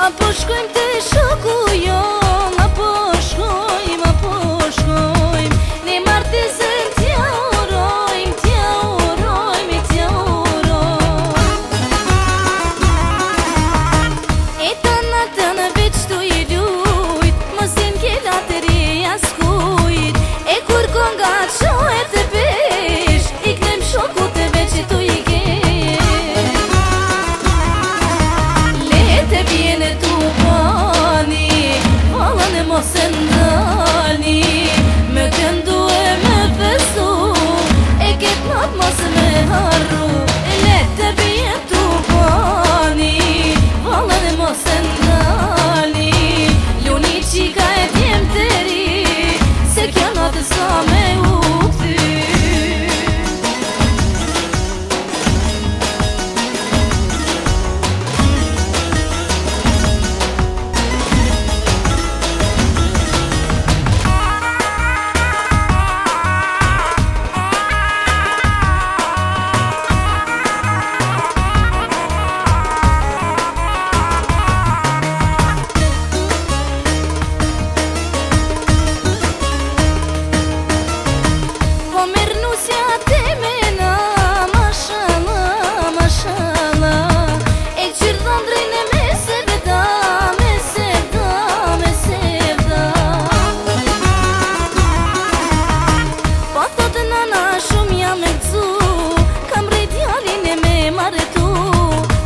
Apo shkojmë të shoku jon, apo shkojmë ne martesën t'ja urojmë, t'ja urojmë, t'ja urojmë. E të natën veç t'u I lujt, mos e n'kella të reja s'kujt. E kur konga qohet të pesh, I knem shoku të veç t'u I kesh. Lete vjene t'u bani, valën e mos e ndani. Me këndu e me besu, e ket nat mos me harru. Lete vjen t'u bani, valën e mos e ndani. Luni qika e djem të ri, se kjo natë sa me u kthy.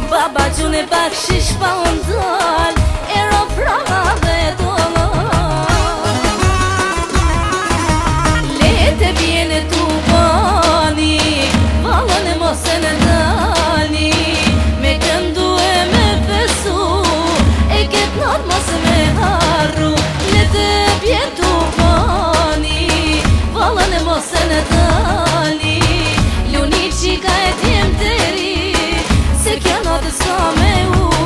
Baba gjune bakshish pa undal, e ro prava dhe dollon. Lete vjene t'u bani, valën e mos e në dani. Me këndu e me besu, e ket nat mos me harru. Lete vjen t'u bani, valën e mos e në dani. Luni qika e djem të ri, se kjo natë sa me u